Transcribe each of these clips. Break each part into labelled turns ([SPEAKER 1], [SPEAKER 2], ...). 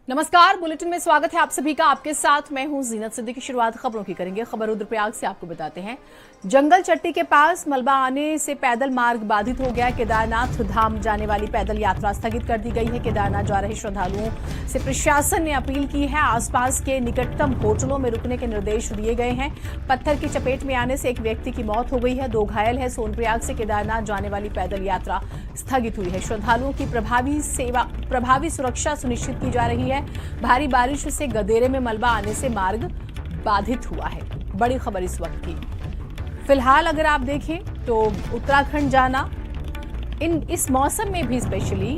[SPEAKER 1] नमस्कार, बुलेटिन में स्वागत है आप सभी का। आपके साथ मैं हूं जीनत सिद्दीकी। शुरुआत खबरों की करेंगे। खबर रुद्रप्रयाग से आपको बताते हैं। जंगल चट्टी के पास मलबा आने से पैदल मार्ग बाधित हो गया। केदारनाथ धाम जाने वाली पैदल यात्रा स्थगित कर दी गई है। केदारनाथ जा रहे श्रद्धालुओं से प्रशासन ने अपील की है। आसपास के निकटतम होटलों में रुकने के निर्देश दिए गए हैं। पत्थर की चपेट में आने से एक व्यक्ति की मौत हो गई है, 2 घायल है। सोनप्रयाग से केदारनाथ जाने वाली पैदल यात्रा स्थगित हुई है। श्रद्धालुओं की प्रभावी सुरक्षा सुनिश्चित की जा रही है। भारी बारिश से गदेरे में मलबा आने से मार्ग बाधित हुआ है। बड़ी खबर इस वक्त की। फिलहाल अगर आप देखें तो उत्तराखंड जाना इस मौसम में भी स्पेशली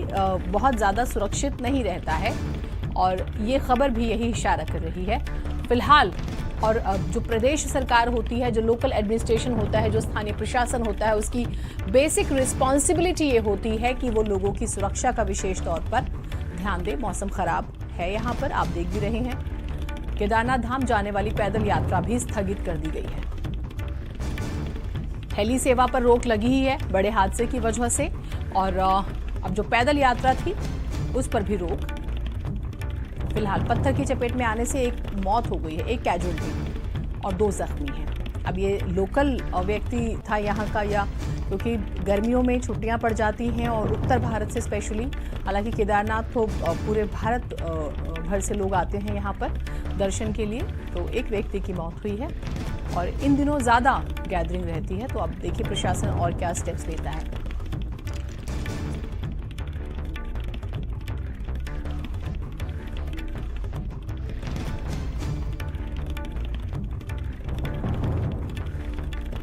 [SPEAKER 1] बहुत ज्यादा सुरक्षित नहीं रहता है, और ये खबर भी यही इशारा कर रही है। फिलहाल और जो प्रदेश सरकार होती है, जो लोकल एडमिनिस्ट्रेशन होता है, जो स्थानीय प्रशासन होता है, उसकी बेसिक रिस्पॉन्सिबिलिटी ये होती है कि वो लोगों की सुरक्षा का विशेष तौर पर ध्यान दे। मौसम खराब है, यहाँ पर आप देख भी रहे हैं। केदारनाथ धाम जाने वाली पैदल यात्रा भी स्थगित कर दी गई है। हेली सेवा पर रोक लगी ही है बड़े हादसे की वजह से, और अब जो पैदल यात्रा थी उस पर भी रोक। फिलहाल पत्थर की चपेट में आने से एक मौत हो गई है, एक कैजुअल्टी और 2 जख्मी हैं। अब ये लोकल व्यक्ति था यहाँ का, या क्योंकि गर्मियों में छुट्टियां पड़ जाती हैं और उत्तर भारत से स्पेशली, हालांकि केदारनाथ तो पूरे भारत भर से लोग आते हैं यहाँ पर दर्शन के लिए, तो एक व्यक्ति की मौत हुई है और इन दिनों ज़्यादा गैदरिंग रहती है। तो अब देखिए प्रशासन और क्या स्टेप्स लेता है।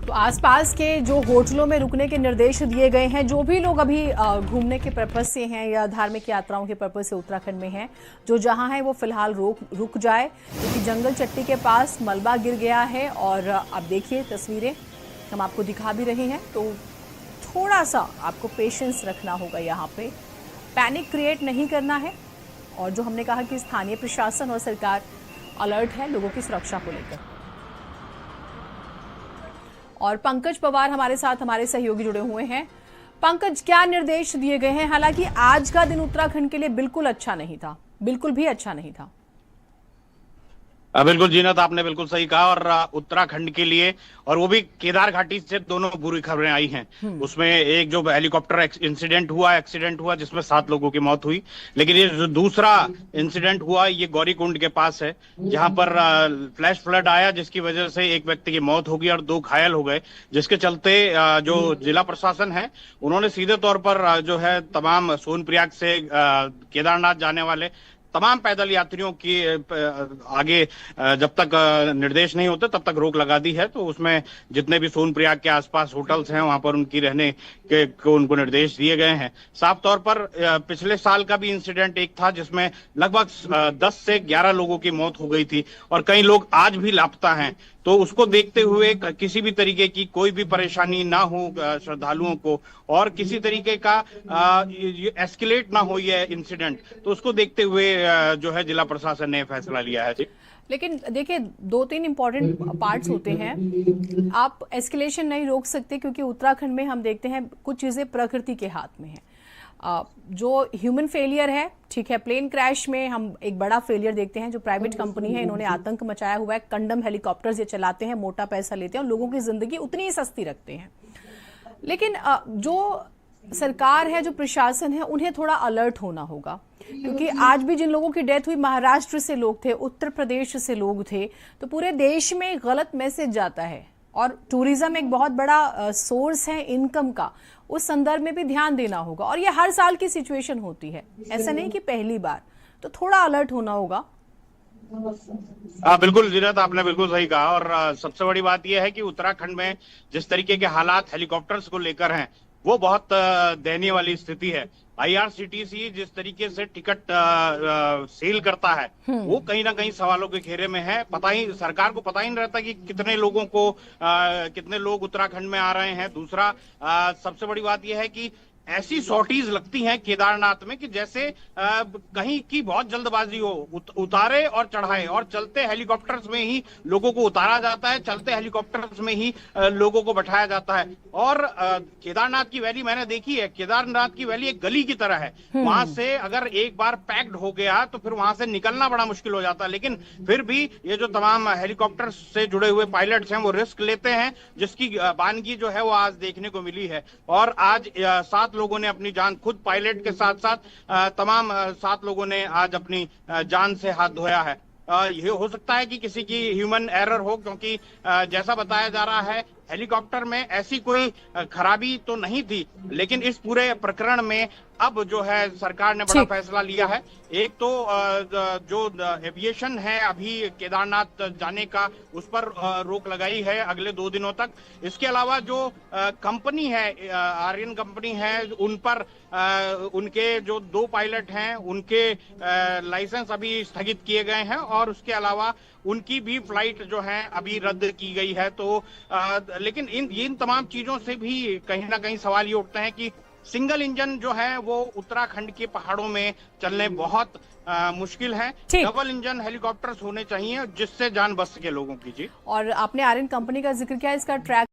[SPEAKER 1] तो आसपास के जो होटलों में रुकने के निर्देश दिए गए हैं, जो भी लोग अभी घूमने के पर्पज से हैं या धार्मिक यात्राओं के पर्पज से उत्तराखंड में हैं, जो जहां है वो फिलहाल रुक जाए, क्योंकि जंगल चट्टी के पास मलबा गिर गया है। और अब देखिए तस्वीरें हम आपको दिखा भी रहे हैं, तो थोड़ा सा आपको पेशेंस रखना होगा। यहाँ पे पैनिक क्रिएट नहीं करना है, और जो हमने कहा कि स्थानीय प्रशासन और सरकार अलर्ट है लोगों की सुरक्षा को लेकर। और पंकज पवार हमारे साथ, हमारे सहयोगी जुड़े हुए हैं। पंकज, क्या निर्देश दिए गए हैं? हालांकि आज का दिन उत्तराखंड के लिए बिल्कुल अच्छा नहीं था, बिल्कुल भी अच्छा नहीं था।
[SPEAKER 2] बिल्कुल जीनत, आपने बिल्कुल सही कहा। और उत्तराखंड के लिए, और वो भी केदार घाटी से, दोनों बुरी खबरें आई हैं। उसमें एक जो हेलीकॉप्टर एक्सीडेंट हुआ जिसमें 7 लोगों की मौत हुई, लेकिन ये जो दूसरा इंसिडेंट हुआ ये गौरीकुंड के पास है, जहां पर फ्लैश फ्लड आया, जिसकी वजह से एक व्यक्ति की मौत हो गई और 2 घायल हो गए। जिसके चलते जो जिला प्रशासन है उन्होंने सीधे तौर पर जो है तमाम सोनप्रयाग से केदारनाथ जाने वाले तमाम पैदल यात्रियों की आगे जब तक निर्देश नहीं होते तब तक रोक लगा दी है। तो उसमें जितने भी सोनप्रयाग के आसपास होटल्स हैं वहां पर उनकी रहने के उनको निर्देश दिए गए हैं। साफ तौर पर पिछले साल का भी इंसिडेंट एक था जिसमें लगभग 10 से 11 लोगों की मौत हो गई थी, और कई लोग आज भी लापता हैं। तो उसको देखते हुए किसी भी तरीके की कोई भी परेशानी ना हो श्रद्धालुओं को, और किसी तरीके का एस्केलेट ना हो ये इंसिडेंट, तो उसको देखते हुए जो है जिला प्रशासन ने फैसला लिया है। जी,
[SPEAKER 1] लेकिन देखिए 2-3 इंपॉर्टेंट पार्ट्स होते हैं। आप एस्केलेशन नहीं रोक सकते, क्योंकि उत्तराखंड में हम देखते हैं कुछ चीजें प्रकृति के हाथ में है। जो ह्यूमन फेलियर है, ठीक है, प्लेन क्रैश में हम एक बड़ा फेलियर देखते हैं। जो प्राइवेट कंपनी है, इन्होंने आतंक मचाया हुआ है। कंडम हेलीकॉप्टर्स ये चलाते हैं, मोटा पैसा लेते हैं और लोगों की जिंदगी उतनी ही सस्ती रखते हैं। लेकिन जो सरकार है, जो प्रशासन है, उन्हें थोड़ा अलर्ट होना होगा, क्योंकि आज भी जिन लोगों की डेथ हुई महाराष्ट्र से लोग थे, उत्तर प्रदेश से लोग थे, तो पूरे देश में एक गलत मैसेज जाता है। और टूरिज्म एक बहुत बड़ा सोर्स है इनकम का, उस संदर्भ में भी ध्यान देना होगा। और ये हर साल की सिचुएशन होती है, ऐसा नहीं कि पहली बार, तो थोड़ा अलर्ट होना होगा।
[SPEAKER 2] बिल्कुल जीनत, आपने बिल्कुल सही कहा। और सबसे बड़ी बात यह है कि उत्तराखंड में जिस तरीके के हालात हेलीकॉप्टर्स को लेकर हैं वो बहुत दयनीय वाली स्थिति है। IRCTC जिस तरीके से टिकट सेल करता है वो कहीं ना कहीं सवालों के घेरे में है। सरकार को पता ही नहीं रहता कि कितने लोगों को कितने लोग उत्तराखंड में आ रहे हैं। दूसरा सबसे बड़ी बात यह है कि ऐसी सॉर्टीज लगती हैं केदारनाथ में कि जैसे कहीं की बहुत जल्दबाजी हो, उतारे और चढ़ाए, और चलते हेलीकॉप्टर्स में ही लोगों को उतारा जाता है, चलते हेलीकॉप्टर्स में ही लोगों को बैठाया जाता है। और केदारनाथ की वैली मैंने देखी है, केदारनाथ की वैली एक गली की तरह है। वहां से अगर एक बार पैक्ड हो गया तो फिर वहां से निकलना बड़ा मुश्किल हो जाता है। लेकिन फिर भी ये जो तमाम हेलीकॉप्टर से जुड़े हुए पायलट्स हैं वो रिस्क लेते हैं, जिसकी बानगी जो है वो आज देखने को मिली है। और आज 7 लोगों ने अपनी जान, खुद पायलट के साथ साथ तमाम 7 लोगों ने आज अपनी जान से हाथ धोया है। ये हो सकता है कि किसी की ह्यूमन एरर हो, क्योंकि जैसा बताया जा रहा है हेलीकॉप्टर में ऐसी कोई खराबी तो नहीं थी। लेकिन इस पूरे प्रकरण में अब जो है सरकार ने बड़ा फैसला लिया है। एक तो जो एविएशन है अभी केदारनाथ जाने का, उस पर रोक लगाई है अगले 2 दिनों तक। इसके अलावा जो कंपनी है, आर्यन कंपनी है, उन पर उनके जो 2 पायलट हैं उनके लाइसेंस अभी स्थगित किए गए हैं, और उसके अलावा उनकी भी फ्लाइट जो है अभी रद्द की गई है। तो लेकिन इन तमाम चीजों से भी कहीं ना कहीं सवाल ये उठते हैं कि सिंगल इंजन जो है वो उत्तराखंड के पहाड़ों में चलने बहुत मुश्किल है। डबल इंजन हेलीकॉप्टर्स होने चाहिए जिससे जान बच सके लोगों की। जी,
[SPEAKER 1] और आपने आर्यन कंपनी का जिक्र किया, इसका ट्रैक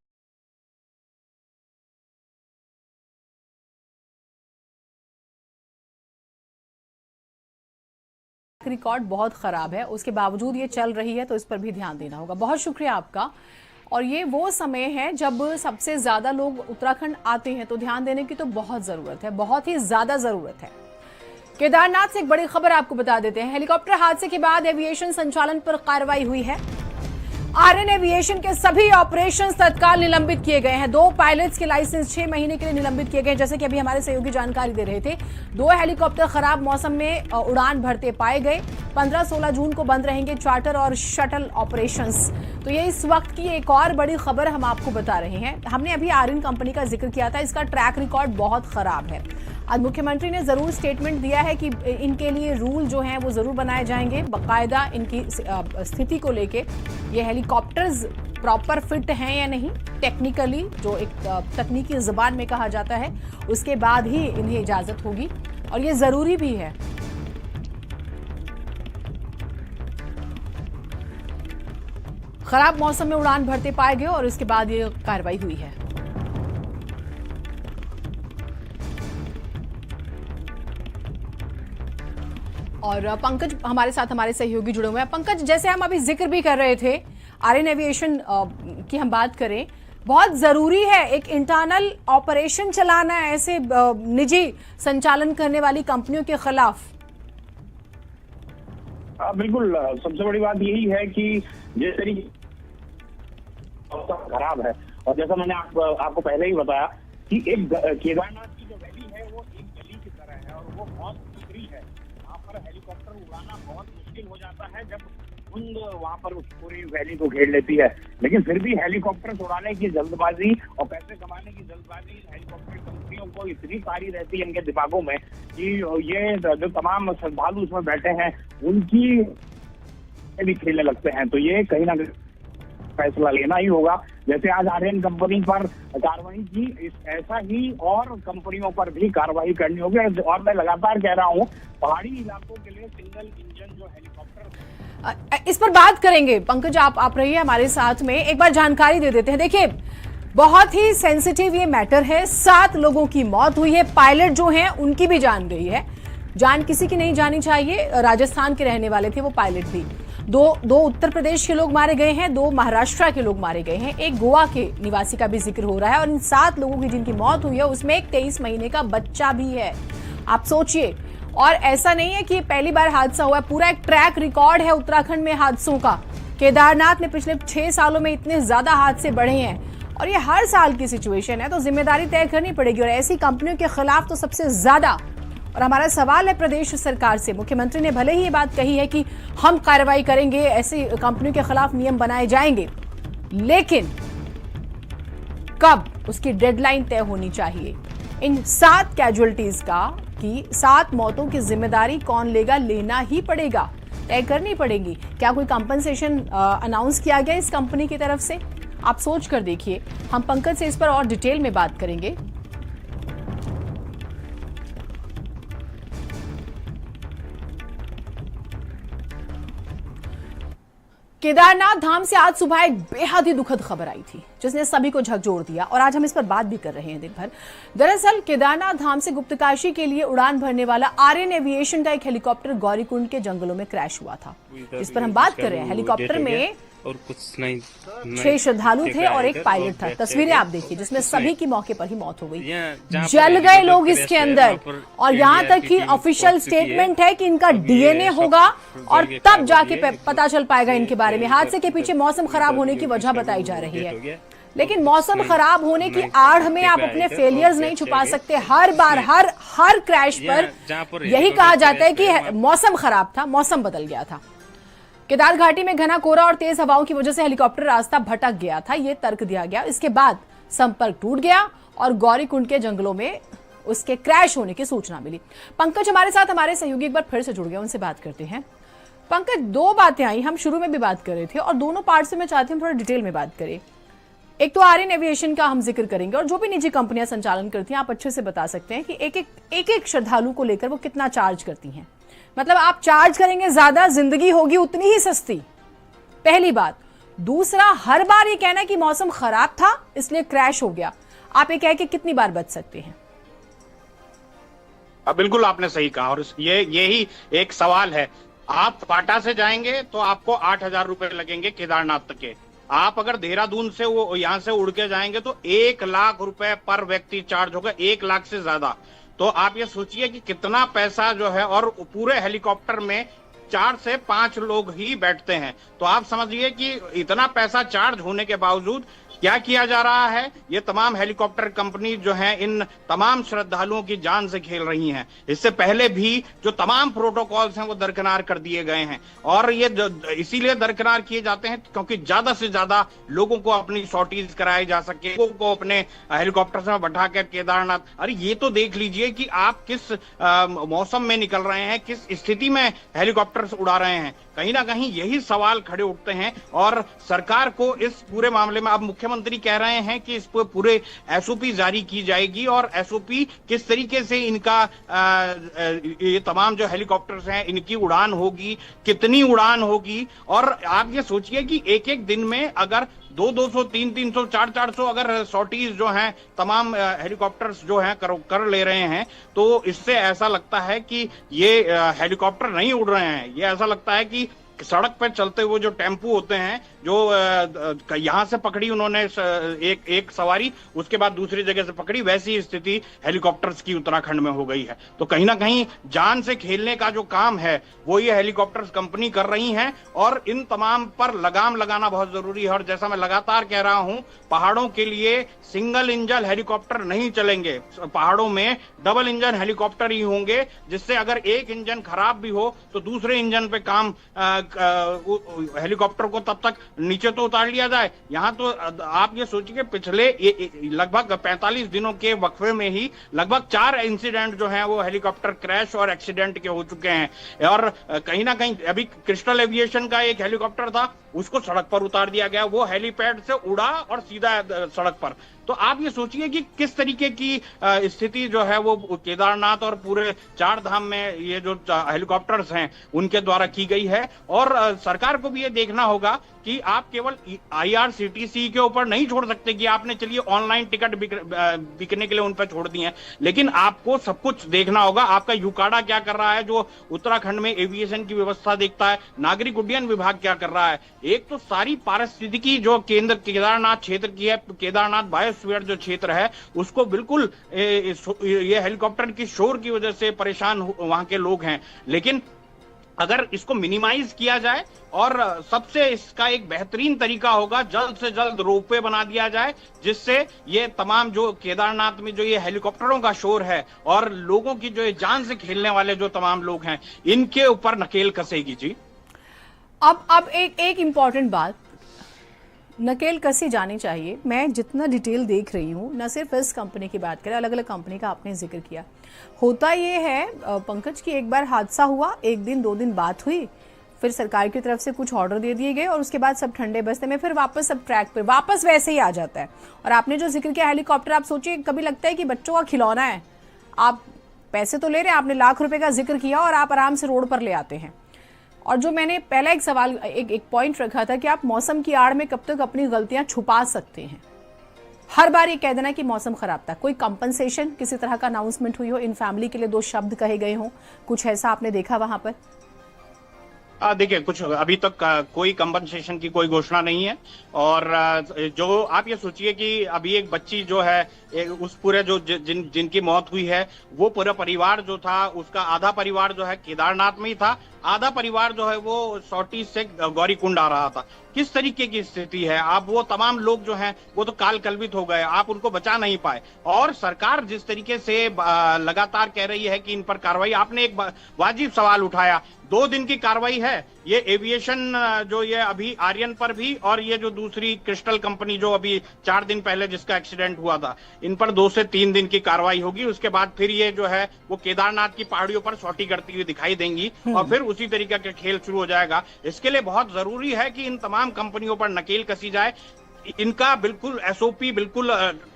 [SPEAKER 1] रिकॉर्ड बहुत खराब है, उसके बावजूद ये चल रही है, तो इस पर भी ध्यान देना होगा। बहुत शुक्रिया आपका। और ये वो समय है जब सबसे ज्यादा लोग उत्तराखंड आते हैं, तो ध्यान देने की तो बहुत जरूरत है, बहुत ही ज्यादा जरूरत है। केदारनाथ से एक बड़ी खबर आपको बता देते हैं। हेलीकॉप्टर हादसे के बाद एविएशन संचालन पर कार्रवाई हुई है। आर्यन एविएशन के सभी ऑपरेशंस तत्काल निलंबित किए गए हैं। 2 पायलट्स के लाइसेंस 6 महीने के लिए निलंबित किए गए, जैसे कि अभी हमारे सहयोगी जानकारी दे रहे थे। 2 हेलीकॉप्टर खराब मौसम में उड़ान भरते पाए गए। 15-16 जून को बंद रहेंगे चार्टर और शटल ऑपरेशंस। तो ये इस वक्त की एक और बड़ी खबर हम आपको बता रहे हैं। हमने अभी आर्यन कंपनी का जिक्र किया था, इसका ट्रैक रिकॉर्ड बहुत खराब है। आज मुख्यमंत्री ने जरूर स्टेटमेंट दिया है कि इनके लिए रूल जो हैं वो जरूर बनाए जाएंगे, बाकायदा इनकी स्थिति को लेके। ये हेलीकॉप्टर्स प्रॉपर फिट हैं या नहीं, टेक्निकली जो एक तकनीकी जुबान में कहा जाता है, उसके बाद ही इन्हें इजाजत होगी, और ये जरूरी भी है। खराब मौसम में उड़ान भरते पाए गए और इसके बाद ये कार्रवाई हुई है। और पंकज हमारे साथ, हमारे सहयोगी जुड़े हुए हैं। पंकज, जैसे हम अभी जिक्र भी कर रहे थे, आर्यन एविएशन की हम बात करें, बहुत जरूरी है एक इंटरनल ऑपरेशन चलाना ऐसे निजी संचालन करने वाली कंपनियों के खिलाफ।
[SPEAKER 3] बिल्कुल, सबसे बड़ी बात यही है कि जिस तरीके खराब है, और जैसा मैंने आपको पहले ही बताया कि एक केदारनाथ की जो वैली है वो एक गली की तरह है, और वो बहुत सकरी है। वहाँ पर हेलीकॉप्टर उड़ाना बहुत मुश्किल हो जाता है जब धुंध वहाँ पर उस पूरी वैली को घेर लेती है। लेकिन फिर भी हेलीकॉप्टर उड़ाने की जल्दबाजी और पैसे कमाने की जल्दबाजी हेलीकॉप्टर कंपनियों को इतनी सारी रहती है इनके दिमागों में कि ये जो तमाम श्रद्धालु उसमें बैठे हैं उनकी भी खेलने लगते हैं। तो ये कहीं ना कहीं फैसला लेना ही होगा। जैसे आज आर्यन कंपनी पर कार्रवाई की, ऐसा ही और कंपनियों पर भी कार्रवाई करनी होगी। और मैं लगातार कह रहा हूँ, पहाड़ी इलाकों के लिए सिंगल इंजन जो हेलीकॉप्टर,
[SPEAKER 1] इस पर बात करेंगे। पंकज, आप रहिए हमारे साथ में, एक बार जानकारी दे देते हैं। देखिए, बहुत ही सेंसिटिव ये मैटर है। 7 लोगों की मौत हुई है, पायलट जो हैं उनकी भी जान गई है। जान किसी की नहीं जानी चाहिए। राजस्थान के रहने वाले थे वो पायलट भी। दो उत्तर प्रदेश के लोग मारे गए हैं, 2 महाराष्ट्र के लोग मारे गए हैं, एक गोवा के निवासी का भी जिक्र हो रहा है। और इन 7 लोगों की जिनकी मौत हुई है उसमें एक 23 महीने का बच्चा भी है। आप सोचिए, और ऐसा नहीं है कि पहली बार हादसा हुआ है, पूरा एक ट्रैक रिकॉर्ड है उत्तराखंड में हादसों का। केदारनाथ में पिछले 6 सालों में इतने ज्यादा हादसे बढ़े हैं, और ये हर साल की सिचुएशन है। तो जिम्मेदारी तय करनी पड़ेगी, और ऐसी कंपनियों के खिलाफ तो सबसे ज्यादा। और हमारा सवाल है प्रदेश सरकार से, मुख्यमंत्री ने भले ही ये बात कही है कि हम कार्रवाई करेंगे, ऐसी कंपनियों के खिलाफ नियम बनाए जाएंगे, लेकिन कब, उसकी डेडलाइन तय होनी चाहिए। इन 7 कैजुअलिटीज का, कि 7 मौतों की जिम्मेदारी कौन लेगा, लेना ही पड़ेगा, तय करनी पड़ेगी। क्या कोई कंपनसेशन अनाउंस किया गया इस कंपनी की तरफ से? आप सोच कर देखिए। हम पंकज से इस पर और डिटेल में बात करेंगे। केदारनाथ धाम से आज सुबह एक बेहद ही दुखद खबर आई थी जिसने सभी को झकझोर दिया और आज हम इस पर बात भी कर रहे हैं दिन भर। दरअसल केदारनाथ धाम से गुप्तकाशी के लिए उड़ान भरने वाला आर्यन एविएशन का एक हेलीकॉप्टर गौरीकुंड के जंगलों में क्रैश हुआ था, जिस पर हम बात कर रहे हैं। हेलीकॉप्टर में
[SPEAKER 4] और कुछ नहीं
[SPEAKER 1] 6 श्रद्धालु थे और एक पायलट था। तस्वीरें आप देखिए जिसमें सभी की मौके पर ही मौत हो गई। जल गए लोग इसके अंदर और यहाँ तक कि ऑफिशियल स्टेटमेंट है कि इनका डीएनए होगा और तब जाके पता चल पाएगा इनके बारे में। हादसे के पीछे मौसम खराब होने की वजह बताई जा रही है, लेकिन मौसम खराब होने की आड़ में आप अपने फेलियर्स नहीं छुपा सकते। हर बार हर क्रैश पर यही कहा जाता है कि मौसम खराब था, मौसम बदल गया था। केदार घाटी में घना कोहरा और तेज हवाओं की वजह से हेलीकॉप्टर रास्ता भटक गया था, यह तर्क दिया गया। इसके बाद संपर्क टूट गया और गौरीकुंड के जंगलों में उसके क्रैश होने की सूचना मिली। पंकज हमारे साथ, हमारे सहयोगी एक बार फिर से जुड़ गए, उनसे बात करते हैं। पंकज, 2 बातें आई, हम शुरू में भी बात कर रहे थे और दोनों पार्ट से मैं चाहती हूँ थोड़ा डिटेल में बात करें। एक तो आर्यन एविएशन का हम जिक्र करेंगे और जो भी निजी कंपनियां संचालन करती हैं, आप अच्छे से बता सकते हैं कि एक श्रद्धालु को लेकर वो कितना चार्ज करती हैं। मतलब आप चार्ज करेंगे ज्यादा, जिंदगी होगी उतनी ही सस्ती, पहली बात। दूसरा, हर बार ये कहना कि मौसम खराब था इसलिए क्रैश हो गया, आप ये कह के कितनी बार बच सकते हैं?
[SPEAKER 2] बिल्कुल आपने सही कहा और यही एक सवाल है। आप पाटा से जाएंगे तो आपको 8,000 रुपए लगेंगे केदारनाथ तक के। आप अगर देहरादून से वो यहाँ से उड़ के जाएंगे तो 1 लाख रुपए पर व्यक्ति चार्ज होगा, 1 लाख से ज्यादा। तो आप ये सोचिए कि कितना पैसा जो है, और पूरे हेलीकॉप्टर में 4 से 5 लोग ही बैठते हैं। तो आप समझिए कि इतना पैसा चार्ज होने के बावजूद क्या किया जा रहा है। ये तमाम हेलीकॉप्टर कंपनी जो है इन तमाम श्रद्धालुओं की जान से खेल रही हैं। इससे पहले भी जो तमाम प्रोटोकॉल्स हैं वो दरकिनार कर दिए गए हैं और ये इसीलिए दरकिनार किए जाते हैं क्योंकि ज्यादा से ज्यादा लोगों को अपनी सॉर्टीज कराई जा सके, लोगों को अपने हेलीकॉप्टर में बैठा कर केदारनाथ। अरे ये तो देख लीजिए कि आप किस मौसम में निकल रहे हैं, किस स्थिति में हेलीकॉप्टर उड़ा रहे हैं। कहीं ना कहीं यही सवाल खड़े उठते हैं और सरकार को इस पूरे मामले में अब मुख्यमंत्री कह रहे हैं कि इस पर पूरे एसओपी जारी की जाएगी और एसओपी किस तरीके से इनका ये तमाम जो हेलीकॉप्टर्स हैं इनकी उड़ान होगी, कितनी उड़ान होगी। और आप ये सोचिए कि एक दिन में अगर 200, 300, 400 अगर सॉर्टीज जो हैं तमाम हेलीकॉप्टर्स जो हैं कर ले रहे हैं, तो इससे ऐसा लगता है कि ये हेलीकॉप्टर नहीं उड़ रहे हैं। ये ऐसा लगता है कि सड़क पर चलते हुए जो टेम्पू होते हैं, जो यहाँ से पकड़ी उन्होंने एक सवारी, उसके बाद दूसरी जगह से पकड़ी, वैसी स्थिति हेलीकॉप्टर्स की उत्तराखंड में हो गई है। तो कहीं ना कहीं जान से खेलने का जो काम है वो ये हेलीकॉप्टर्स कंपनी कर रही हैं और इन तमाम पर लगाम लगाना बहुत जरूरी है। और जैसा मैं लगातार कह रहा हूं, पहाड़ों के लिए सिंगल इंजन हेलीकॉप्टर नहीं चलेंगे, पहाड़ों में डबल इंजन हेलीकॉप्टर ही होंगे, जिससे अगर एक इंजन खराब भी हो तो दूसरे इंजन पे काम हेलीकॉप्टर को तब तक नीचे तो उतार लिया जाए। यहाँ तो आप ये सोचिए पिछले लगभग 45 दिनों के वक्फे में ही लगभग 4 इंसिडेंट जो हैं वो हेलीकॉप्टर क्रैश और एक्सीडेंट के हो चुके हैं। और कहीं ना कहीं अभी क्रिस्टल एविएशन का एक हेलीकॉप्टर था, उसको सड़क पर उतार दिया गया, वो हेलीपैड से उड़ा और सीधा सड़क पर। तो आप ये सोचिए कि किस तरीके की स्थिति जो है वो केदारनाथ और पूरे 4 धाम में ये जो हेलीकॉप्टर्स हैं उनके द्वारा की गई है। और सरकार को भी ये देखना होगा कि आप केवल IRCTC के ऊपर नहीं छोड़ सकते कि आपने चलिए ऑनलाइन टिकट बिकने के लिए उन पर छोड़ दिए हैं, लेकिन आपको सब कुछ देखना होगा। आपका यूकाडा क्या कर रहा है जो उत्तराखंड में एविएशन की व्यवस्था देखता है, नागरिक उड्डयन विभाग क्या कर रहा है। एक तो सारी पारिस्थितिकी जो केंद्र केदारनाथ क्षेत्र की है, केदारनाथ बायोस्फीयर जो क्षेत्र है, उसको बिल्कुल ये हेलीकॉप्टर की शोर की वजह से परेशान वहां के लोग हैं। लेकिन अगर इसको मिनिमाइज किया जाए और सबसे इसका एक बेहतरीन तरीका होगा जल्द से जल्द रोपवे बना दिया जाए, जिससे ये तमाम जो केदारनाथ में जो ये हेलीकॉप्टरों का शोर है और लोगों की जो ये जान से खेलने वाले जो तमाम लोग हैं, इनके ऊपर नकेल कसेगी। जी
[SPEAKER 1] अब एक इंपॉर्टेंट बात, नकेल कसी जानी चाहिए। मैं जितना डिटेल देख रही हूँ, न सिर्फ इस कंपनी की बात करें, अलग अलग कंपनी का आपने जिक्र किया। होता ये है पंकज कि एक बार हादसा हुआ, 1 दिन 2 दिन बात हुई, फिर सरकार की तरफ से कुछ ऑर्डर दे दिए गए और उसके बाद सब ठंडे बस्ते में फिर वापस सब ट्रैक पे वापस वैसे ही आ जाता है। और आपने जो जिक्र किया हेलीकॉप्टर, आप सोचिए कभी लगता है कि बच्चों का खिलौना है, आप पैसे तो ले रहे हैं, आपने लाख रुपए का जिक्र किया और आप आराम से रोड पर ले आते हैं। और जो मैंने पहला एक सवाल एक पॉइंट रखा था कि आप मौसम की आड़ में कब तक अपनी गलतियां छुपा सकते हैं। हर बार ये कह देना कि मौसम खराब था। कोई कंपनसेशन किसी तरह का अनाउंसमेंट हुई हो, इन फैमिली के लिए 2 शब्द कहे गए हों, कुछ ऐसा आपने देखा वहां पर?
[SPEAKER 2] देखिए, कुछ अभी तक कोई कंपनसेशन की कोई घोषणा नहीं है। और जो आप ये सोचिए कि अभी एक बच्ची जो है, उस पूरे जो जिनकी मौत हुई है, वो पूरा परिवार जो था, उसका आधा परिवार जो है केदारनाथ में ही था, आधा परिवार जो है वो सौटी से गौरीकुंड आ रहा था। किस तरीके की स्थिति है? आप वो तमाम लोग जो हैं वो तो काल कल्पित हो गए, आप उनको बचा नहीं पाए। और सरकार जिस तरीके से लगातार कह रही है कि इन पर कार्रवाई, आपने एक वाजिब सवाल उठाया, 2 दिन की कार्रवाई है ये एविएशन जो ये अभी आर्यन पर भी, और ये जो दूसरी क्रिस्टल कंपनी जो अभी 4 दिन पहले जिसका एक्सीडेंट हुआ था, इन पर 2 से 3 दिन की कार्रवाई होगी। उसके बाद फिर ये जो है वो केदारनाथ की पहाड़ियों पर सौटी करती हुई दिखाई देंगी और फिर उसी तरीके का खेल शुरू हो जाएगा। इसके लिए बहुत जरूरी है कि इन तमाम कंपनियों पर नकेल कसी जाए। इनका बिल्कुल एसओपी बिल्कुल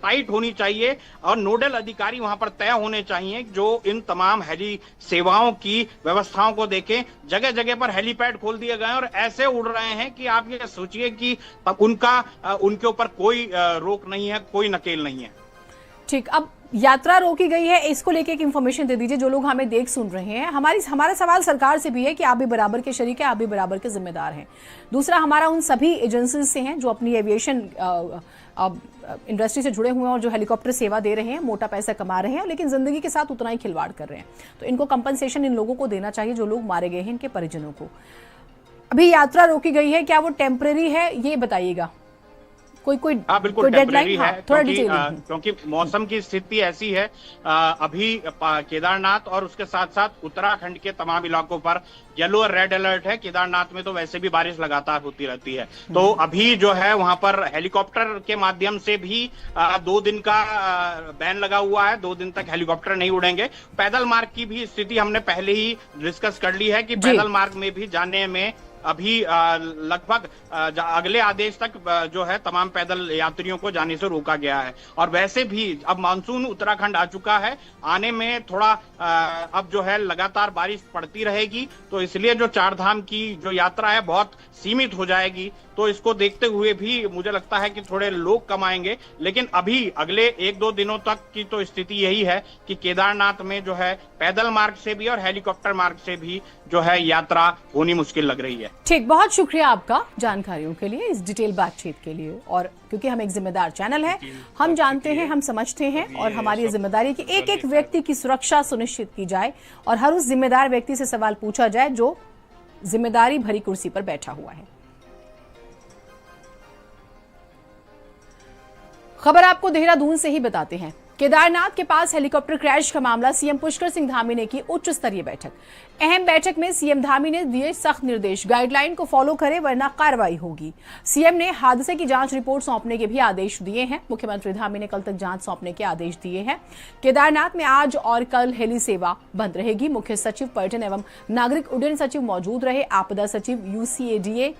[SPEAKER 2] टाइट होनी चाहिए और नोडल अधिकारी वहां पर तय होने चाहिए जो इन तमाम हेली सेवाओं की व्यवस्थाओं को देखें। जगह जगह पर हेलीपैड खोल दिए गए और ऐसे उड़ रहे हैं कि आप ये सोचिए कि उनके ऊपर कोई रोक नहीं है, कोई नकेल नहीं है।
[SPEAKER 1] ठीक, अब यात्रा रोकी गई है, इसको लेके एक इंफॉर्मेशन दे दीजिए जो लोग हमें देख सुन रहे हैं। हमारा सवाल सरकार से भी है कि आप भी बराबर के शरीक हैं, आप भी बराबर के जिम्मेदार हैं। दूसरा, हमारा उन सभी एजेंसीज से हैं जो अपनी एविएशन इंडस्ट्री से जुड़े हुए हैं और जो हेलीकॉप्टर सेवा दे रहे हैं, मोटा पैसा कमा रहे हैं, लेकिन जिंदगी के साथ उतना ही खिलवाड़ कर रहे हैं। तो इनको कंपनसेशन इन लोगों को देना चाहिए जो लोग मारे गए हैं, इनके परिजनों को। अभी यात्रा रोकी गई है, क्या वो टेम्परेरी है, ये बताइएगा। कोई
[SPEAKER 2] बिल्कुल टेम्परेरी है,
[SPEAKER 1] थोड़ा
[SPEAKER 2] क्योंकि मौसम की स्थिति ऐसी है। अभी केदारनाथ और उसके साथ साथ उत्तराखंड के तमाम इलाकों पर येलो और रेड अलर्ट है। केदारनाथ में तो वैसे भी बारिश लगातार होती रहती है, तो अभी जो है वहां पर हेलीकॉप्टर के माध्यम से भी 2 दिन का बैन लगा हुआ है। 2 दिन तक हेलीकॉप्टर नहीं उड़ेंगे। पैदल मार्ग की भी स्थिति हमने पहले ही डिस्कस कर ली है कि पैदल मार्ग में भी जाने में अभी लगभग अगले आदेश तक जो है तमाम पैदल यात्रियों को जाने से रोका गया है। और वैसे भी अब मानसून उत्तराखंड आ चुका है, आने में थोड़ा अब जो है लगातार बारिश पड़ती रहेगी, तो इसलिए जो 4 धाम की जो यात्रा है बहुत सीमित हो जाएगी। तो इसको देखते हुए भी मुझे लगता है कि थोड़े लोग कम आएंगे, लेकिन अभी अगले 1-2 दिनों तक की तो स्थिति यही है कि केदारनाथ में जो है पैदल मार्ग से भी और हेलीकॉप्टर मार्ग से भी जो है यात्रा होनी मुश्किल लग रही है।
[SPEAKER 1] ठीक, बहुत शुक्रिया आपका जानकारियों के लिए, इस डिटेल बातचीत के लिए। और क्योंकि हम एक जिम्मेदार चैनल है, हम जानते हैं, हम समझते हैं और हमारी जिम्मेदारी कि एक एक व्यक्ति की सुरक्षा सुनिश्चित की जाए और हर उस जिम्मेदार व्यक्ति से सवाल पूछा जाए जो जिम्मेदारी भरी कुर्सी पर बैठा हुआ है। खबर आपको देहरादून से ही बताते हैं। केदारनाथ के पास हेलीकॉप्टर क्रैश का मामला, सीएम पुष्कर सिंह धामी ने की उच्च स्तरीय बैठक। अहम बैठक में सीएम धामी ने दिए सख्त निर्देश, गाइडलाइन को फॉलो करें वरना कार्रवाई होगी। सीएम ने हादसे की जांच रिपोर्ट सौंपने के भी आदेश दिए हैं। मुख्यमंत्री धामी ने कल तक जांच सौंपने के आदेश दिए हैं। केदारनाथ में आज और कल हेली सेवा बंद रहेगी। मुख्य सचिव पर्यटन एवं नागरिक उड्डयन सचिव मौजूद रहे। आपदा सचिव यूसीएडीए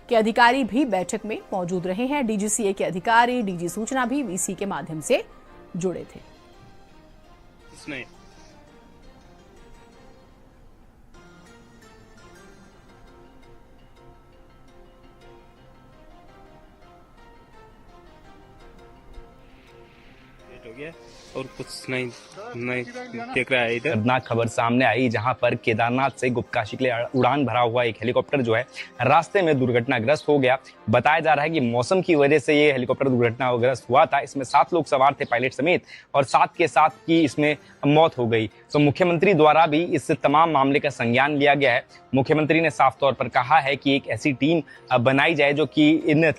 [SPEAKER 1] के अधिकारी भी बैठक में मौजूद रहे हैं। डीजीसीए के अधिकारी, डीजी सूचना भी वीसी के माध्यम से जुड़े थे।
[SPEAKER 4] इसमें हो गया और कुछ नहीं देख रहा है। इधर
[SPEAKER 5] दर्दनाक खबर सामने आई जहां पर केदारनाथ से गुप्तकाशी के लिए उड़ान भरा हुआ एक हेलीकॉप्टर जो है रास्ते में दुर्घटनाग्रस्त हो गया। बताया जा रहा है कि मौसम की वजह से ये हेलीकॉप्टर दुर्घटनाग्रस्त हुआ था। इसमें 7 लोग सवार थे, पायलट समेत, और 7 के 7 की इसमें मौत हो गई। तो मुख्यमंत्री द्वारा भी इस तमाम मामले का संज्ञान लिया गया है। मुख्यमंत्री ने साफ तौर पर कहा है कि एक ऐसी टीम बनाई जाए जो कि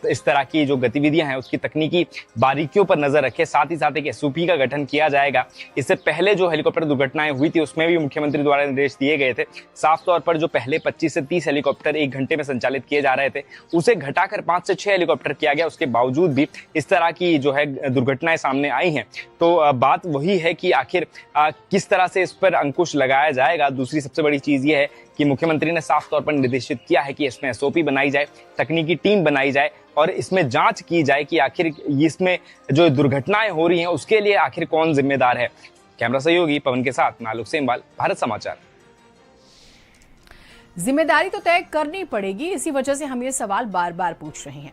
[SPEAKER 5] इस तरह की जो गतिविधियां हैं उसकी तकनीकी बारीकियों पर नजर रखे। साथ ही साथ एक एसओपी का गठन किया जाएगा। इससे पहले जो हेलीकॉप्टर दुर्घटनाएं हुई थी उसमें भी मुख्यमंत्री द्वारा निर्देश दिए गए थे। साफ तौर पर जो पहले 25 से 30 हेलीकॉप्टर 1 घंटे में संचालित किए जा रहे थे उसे घटाकर 5 से 6 हेलीकॉप्टर किया गया। उसके बावजूद भी इस तरह की जो है दुर्घटनाएं सामने आई हैं। तो बात वही है कि आखिर किस तरह से इस पर अंकुश लगाया जाएगा। दूसरी सबसे बड़ी चीज ये है कि मुख्यमंत्री ने साफ तौर पर निर्देशित किया है कि इसमें एसओपी बनाई जाए, तकनीकी टीम बनाई जाए और इसमें जांच की जाए कि आखिर इसमें जो दुर्घटनाएं हो रही हैं उसके लिए आखिर कौन जिम्मेदार है। कैमरा सहयोगी पवन के साथ मैं आलोक सेमवाल, भारत समाचार।
[SPEAKER 1] जिम्मेदारी तो तय करनी पड़ेगी, इसी वजह से हम ये सवाल बार बार पूछ रहे हैं।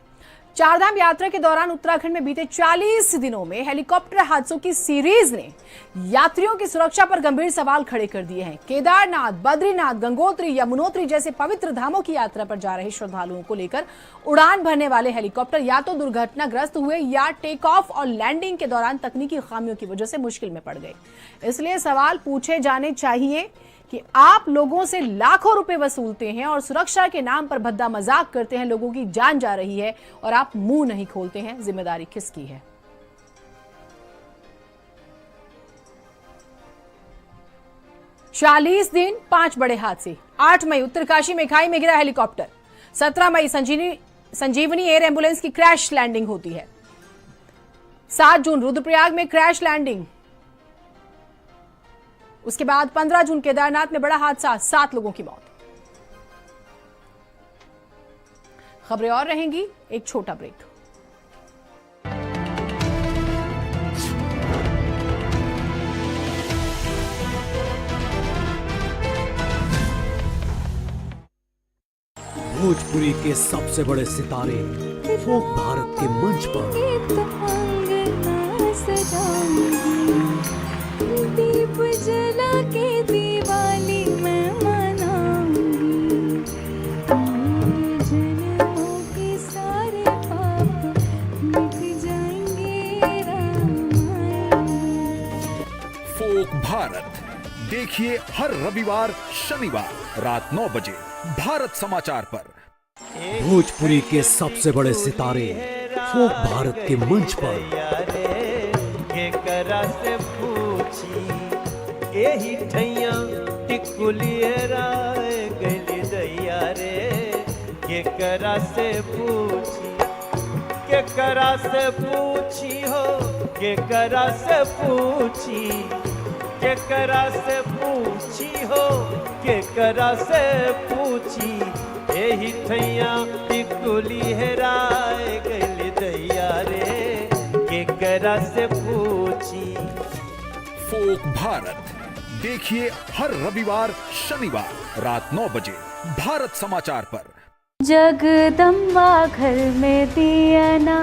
[SPEAKER 1] चारधाम यात्रा के दौरान उत्तराखंड में बीते 40 दिनों में हेलीकॉप्टर हादसों की सीरीज ने यात्रियों की सुरक्षा पर गंभीर सवाल खड़े कर दिए हैं। केदारनाथ, बद्रीनाथ, गंगोत्री, यमुनोत्री जैसे पवित्र धामों की यात्रा पर जा रहे श्रद्धालुओं को लेकर उड़ान भरने वाले हेलीकॉप्टर या तो दुर्घटनाग्रस्त हुए या टेक ऑफ और लैंडिंग के दौरान तकनीकी खामियों की वजह से मुश्किल में पड़ गए। इसलिए सवाल पूछे जाने चाहिए कि आप लोगों से लाखों रुपए वसूलते हैं और सुरक्षा के नाम पर भद्दा मजाक करते हैं, लोगों की जान जा रही है और आप मुंह नहीं खोलते हैं। जिम्मेदारी किसकी है? चालीस दिन 5 बड़े हादसे। 8 मई उत्तरकाशी में खाई में गिरा हेलीकॉप्टर। 17 मई संजीवनी एयर एम्बुलेंस की क्रैश लैंडिंग होती है। 7 जून रुद्रप्रयाग में क्रैश लैंडिंग। उसके बाद 15 जून केदारनाथ में बड़ा हादसा, 7 लोगों की मौत। खबरें और रहेंगी, एक छोटा ब्रेक।
[SPEAKER 6] भोजपुरी के सबसे बड़े सितारे फोक भारत के मंच पर
[SPEAKER 7] दीप जला के दिवाली मैं मनाऊंगी, जन्मों के सारे पाप मिट जाएंगे रामायण।
[SPEAKER 8] फोक भारत देखिए हर रविवार शनिवार रात 9 बजे भारत समाचार पर।
[SPEAKER 6] भोजपुरी के सबसे बड़े सितारे फोक भारत के मंच पर
[SPEAKER 9] यही ठैया टिकुलिए राय गली दैया रे, के करा से पूछी, के करा से पूछी हो, के करा से पूछी, के करा से पूछी हो, के करा से पूछी, यही ठैया टिकुलिए राय गली दैया रे, के करा से पूछी।
[SPEAKER 8] फोक भारत देखिए हर रविवार शनिवार रात 9 बजे भारत समाचार पर।
[SPEAKER 7] जगदम्बा घर में दिया ना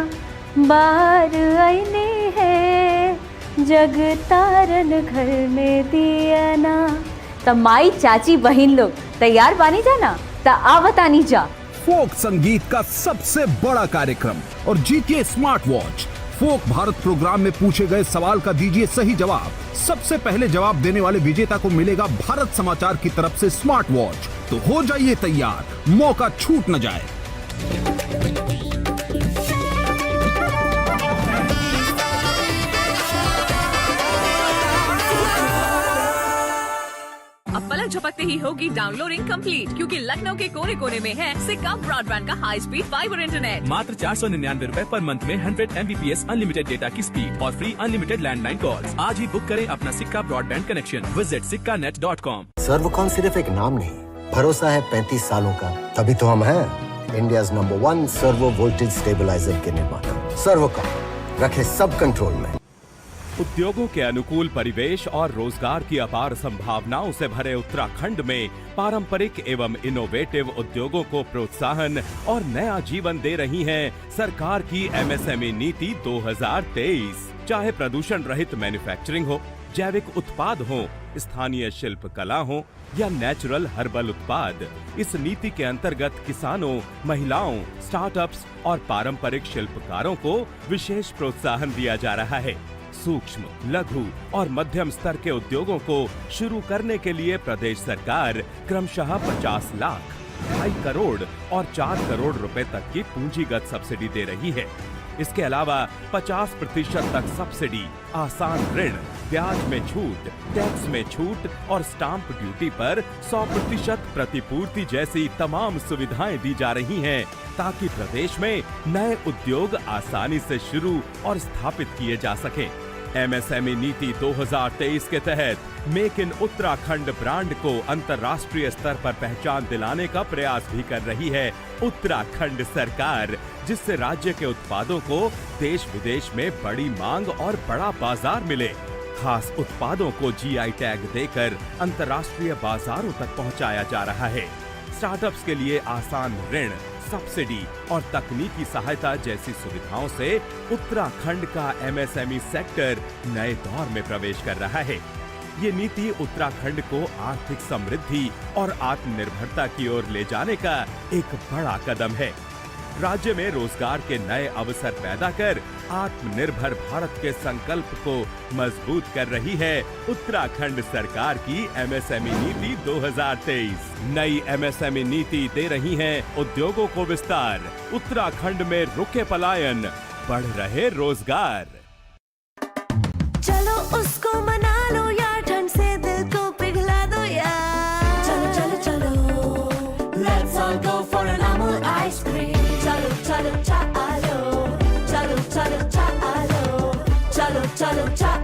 [SPEAKER 7] बाहर आईने है, जगतारन घर में दिया ना। तमाई चाची बहन लोग तैयार बानी जाना ता आवतानी जा।
[SPEAKER 10] फोक संगीत का सबसे बड़ा कार्यक्रम और जीतिए स्मार्ट वॉच। फोक भारत प्रोग्राम में पूछे गए सवाल का दीजिए सही जवाब। सबसे पहले जवाब देने वाले विजेता को मिलेगा भारत समाचार की तरफ से स्मार्ट वॉच। तो हो जाइए तैयार, मौका छूट न जाए।
[SPEAKER 11] अब पलक झपकते ही होगी डाउनलोडिंग कंप्लीट, क्योंकि लखनऊ के कोने कोने में है सिक्का ब्रॉडबैंड का हाई स्पीड फाइबर इंटरनेट।
[SPEAKER 12] मात्र 499 रुपए पर मंथ में 100 Mbps अनलिमिटेड डेटा की स्पीड और फ्री अनलिमिटेड लैंडलाइन कॉल्स। आज ही बुक करें अपना सिक्का ब्रॉडबैंड कनेक्शन। Visit sikkanet.com।
[SPEAKER 13] सर्वकॉम सिर्फ एक नाम नहीं, भरोसा है 35 सालों का। तभी तो हम हैं India's number 1 servo voltage stabiliser के निर्माता। सर्वकॉम रखे सब कंट्रोल में।
[SPEAKER 14] उद्योगों के अनुकूल परिवेश और रोजगार की अपार संभावनाओं से भरे उत्तराखंड में पारंपरिक एवं इनोवेटिव उद्योगों को प्रोत्साहन और नया जीवन दे रही है सरकार की MSME नीति 2023। चाहे प्रदूषण रहित मैन्युफैक्चरिंग हो, जैविक उत्पाद हो, स्थानीय शिल्प कला हो या नेचुरल हर्बल उत्पाद, इस नीति के अंतर्गत किसानों, महिलाओं, स्टार्टअप्स और पारंपरिक शिल्पकारों को विशेष प्रोत्साहन दिया जा रहा है। सूक्ष्म, लघु और मध्यम स्तर के उद्योगों को शुरू करने के लिए प्रदेश सरकार क्रमशः 50 लाख, 2.5 करोड़ और 4 करोड़ रुपए तक की पूंजीगत सब्सिडी दे रही है। इसके अलावा 50% तक सब्सिडी, आसान ऋण, ब्याज में छूट, टैक्स में छूट और स्टाम्प ड्यूटी पर 100% प्रतिपूर्ति जैसी तमाम सुविधाएं दी जा रही हैं, ताकि प्रदेश में नए उद्योग आसानी से शुरू और स्थापित किए जा सकें। MSME नीति 2023 के तहत मेक इन उत्तराखंड ब्रांड को अंतर्राष्ट्रीय स्तर पर पहचान दिलाने का प्रयास भी कर रही है उत्तराखंड सरकार, जिससे राज्य के उत्पादों को देश विदेश में बड़ी मांग और बड़ा बाजार मिले। खास उत्पादों को GI टैग देकर अंतर्राष्ट्रीय बाजारों तक पहुंचाया जा रहा है। स्टार्टअप्स के लिए आसान ऋण, सब्सिडी और तकनीकी सहायता जैसी सुविधाओं से उत्तराखंड का एमएसएमई सेक्टर नए दौर में प्रवेश कर रहा है। ये नीति उत्तराखंड को आर्थिक समृद्धि और आत्मनिर्भरता की ओर ले जाने का एक बड़ा कदम है। राज्य में रोजगार के नए अवसर पैदा कर आत्मनिर्भर भारत के संकल्प को मजबूत कर रही है उत्तराखंड सरकार की एमएसएमई नीति 2023। नई एमएसएमई नीति दे रही है उद्योगों को विस्तार, उत्तराखंड में रुके पलायन, बढ़ रहे रोजगार।
[SPEAKER 15] चलो उसको मना लो यार, ठंड से दिल को पिघला दो यार। चलो चलो चलो, let's all go for an Amul ice cream। चलो चलो चलो, चलो चलो चलो, चलो चलो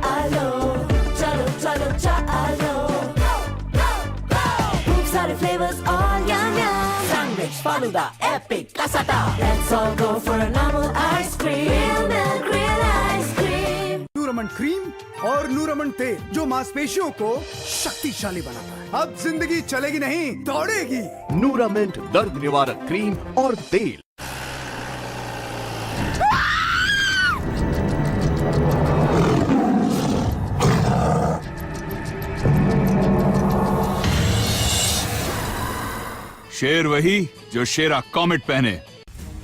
[SPEAKER 15] चलो, चलो चलो चलो। खूब सारे flavors all yum yum, sandwich, faluda, epic, kasata। Let's all go for an Amul ice cream, real milk, real ice cream।
[SPEAKER 16] नूरामन क्रीम और नूरामन तेल जो मांसपेशियों को शक्तिशाली बनाता है। अब जिंदगी चलेगी नहीं, दौड़ेगी।
[SPEAKER 8] नूरामेंट दर्द निवारक क्रीम और तेल।
[SPEAKER 10] शेर वही जो शेरा कॉमेट पहने।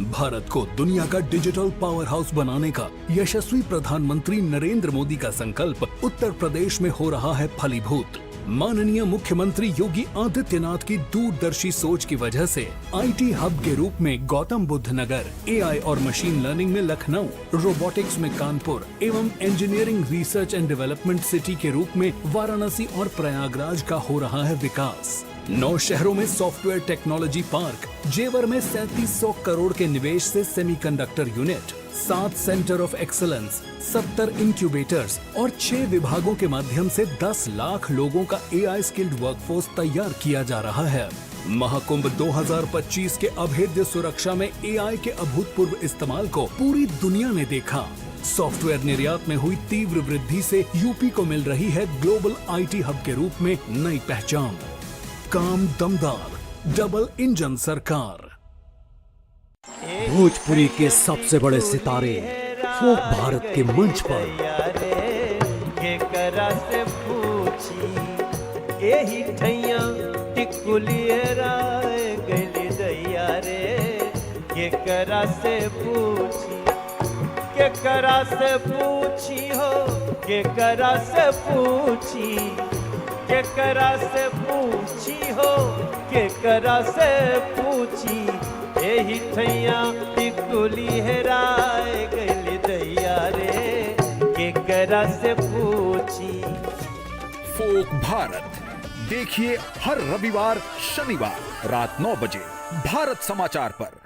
[SPEAKER 6] भारत को दुनिया का डिजिटल पावर हाउस बनाने का यशस्वी प्रधानमंत्री नरेंद्र मोदी का संकल्प उत्तर प्रदेश में हो रहा है फलीभूत। माननीय मुख्यमंत्री योगी आदित्यनाथ की दूरदर्शी सोच की वजह से आईटी हब के रूप में गौतम बुद्ध नगर, एआई और मशीन लर्निंग में लखनऊ, रोबोटिक्स में कानपुर एवं engineering research and development city के रूप में वाराणसी और प्रयागराज का हो रहा है विकास। 9 शहरों में सॉफ्टवेयर टेक्नोलॉजी पार्क, जेवर में 3700 करोड़ के निवेश से semiconductor unit, 7 centre of excellence, 70 incubators और 6 विभागों के माध्यम से 10 लाख लोगों का एआई स्किल्ड वर्कफोर्स तैयार किया जा रहा है। महाकुंभ 2025 के अभेद्य सुरक्षा में एआई के अभूतपूर्व इस्तेमाल को पूरी दुनिया ने देखा। सॉफ्टवेयर निर्यात में हुई तीव्र वृद्धि से यूपी को मिल रही है ग्लोबल आईटी हब के रूप में नई पहचान। काम दमदार, डबल इंजन सरकार। भोजपुरी के सबसे बड़े सितारे फोक भारत के मंच पर
[SPEAKER 9] केकरा से पूछी एही ठैया टिकुलिए राय गली दैया रे। केकरा से पूछी, केकरा से पूछी हो, केकरा से पूछी, केकरा से पूछी हो, केकरा से पूछी एही ठैया टिकुली हेराय गइल दैया रे। केकरा से पूछी।
[SPEAKER 8] फोक भारत देखिए हर रविवार शनिवार रात 9 बजे भारत समाचार पर।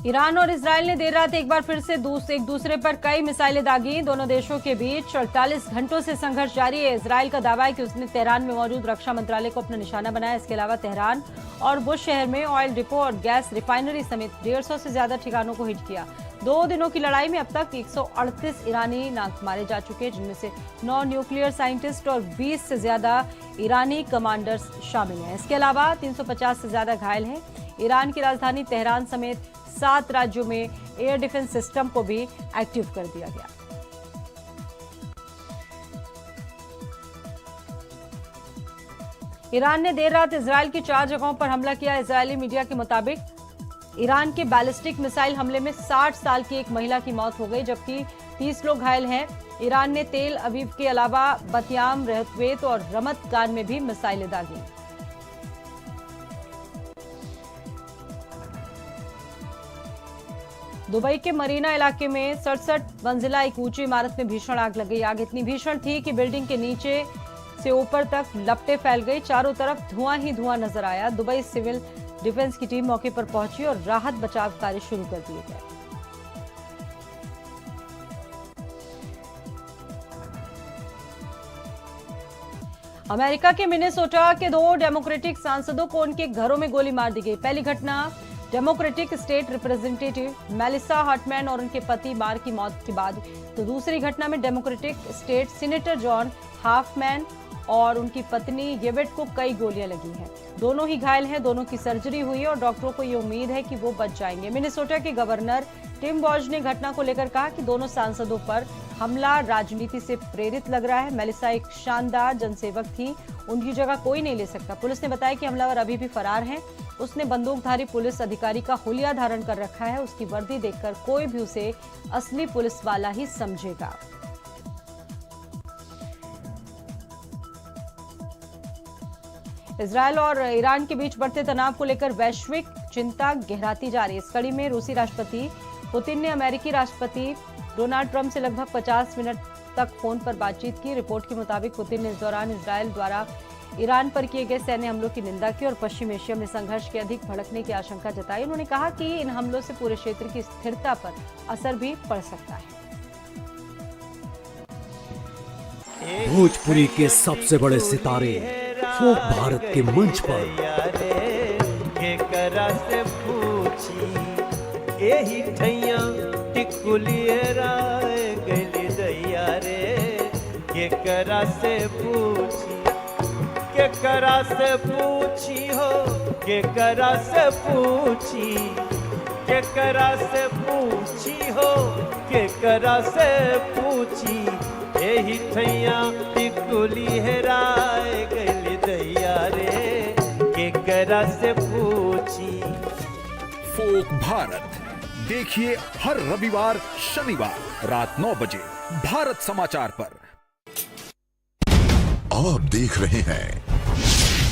[SPEAKER 17] ईरान और इजराइल ने देर रात एक बार फिर से एक दूसरे पर कई मिसाइलें दागी। दोनों देशों के बीच 48 घंटों से संघर्ष जारी है। इजराइल का दावा है कि उसने तेहरान में मौजूद रक्षा मंत्रालय को अपना निशाना बनाया। इसके अलावा तेहरान और बुश शहर में ऑयल डिपो और गैस रिफाइनरी समेत 150 से ज्यादा ठिकानों को हिट किया। 2 दिनों की लड़ाई में अब तक 138 ईरानी नाक मारे जा चुके हैं, जिनमें से 9 न्यूक्लियर साइंटिस्ट और 20 से ज्यादा ईरानी कमांडर्स शामिल हैं। इसके अलावा 350 से ज्यादा घायल हैं। ईरान की राजधानी तेहरान समेत 7 राज्यों में एयर डिफेंस सिस्टम को भी एक्टिव कर दिया गया। ईरान ने देर रात इजराइल की 4 जगहों पर हमला किया। इजरायली मीडिया के मुताबिक ईरान के बैलिस्टिक मिसाइल हमले में 60 साल की एक महिला की मौत हो गई, जबकि 30 लोग घायल हैं। ईरान ने तेल अवीव के अलावा बतियाम, रहतवेत और रमत गान में भी मिसाइलें दागी। दुबई के मरीना इलाके में 67 मंजिला एक ऊंची इमारत में भीषण आग लग गई। आग इतनी भीषण थी कि बिल्डिंग के नीचे से ऊपर तक लपटें फैल गई। चारों तरफ धुआं ही धुआं नजर आया। दुबई सिविल डिफेंस की टीम मौके पर पहुंची और राहत बचाव कार्य शुरू कर दिए गए। अमेरिका के मिनेसोटा के 2 डेमोक्रेटिक सांसदों को उनके घरों में गोली मार दी गई। पहली घटना democratic state representative Melissa Hartman और उनके पति मार की मौत के बाद, तो दूसरी घटना में democratic state senator John Hopman और उनकी पत्नी येवेट को कई गोलियां लगी हैं। दोनों ही घायल हैं, दोनों की सर्जरी हुई है और डॉक्टरों को ये उम्मीद है कि वो बच जाएंगे। मिनेसोटा के गवर्नर टिम वॉल्ज ने घटना को लेकर कहा कि दोनों सांसदों पर हमला राजनीति से प्रेरित लग रहा है। मेलिसा एक शानदार जनसेवक थी, उनकी जगह कोई नहीं ले सकता। पुलिस ने बताया कि हमलावर अभी भी फरार हैं। उसने बंदूकधारी पुलिस अधिकारी का हुलिया धारण कर रखा है। उसकी वर्दी देखकर कोई भी उसे असली पुलिस वाला ही समझेगा। इजरायल और ईरान के बीच बढ़ते तनाव को लेकर वैश्विक चिंता गहराती जा रही है। इस कड़ी में रूसी राष्ट्रपति पुतिन ने अमेरिकी राष्ट्रपति डोनाल्ड ट्रंप से लगभग 50 मिनट तक फोन पर बातचीत की। रिपोर्ट के मुताबिक पुतिन ने इस दौरान इजरायल द्वारा ईरान पर किए गए सैन्य हमलों की निंदा की और पश्चिम एशिया में संघर्ष के अधिक भड़कने की आशंका जताई। उन्होंने कहा कि इन हमलों से पूरे क्षेत्र की स्थिरता पर असर भी पड़ सकता है।
[SPEAKER 18] भोजपुरी के सबसे बड़े सितारे फोक भारत के मंच पर
[SPEAKER 9] से पूछी एही ठैया टिकुलिए राय गली दैया रे के करा से पूछी के करा से पूछी हो के करा से पूछी के करा से पूछी हो के करा से पूछी एही ठैया टिकुली हेराए गली दैया रे के करा से पूछी।
[SPEAKER 8] फोक भारत देखिए हर रविवार शनिवार रात 9 बजे भारत समाचार पर।
[SPEAKER 19] आप देख रहे हैं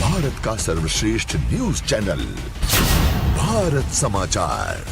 [SPEAKER 19] भारत का सर्वश्रेष्ठ न्यूज चैनल भारत समाचार।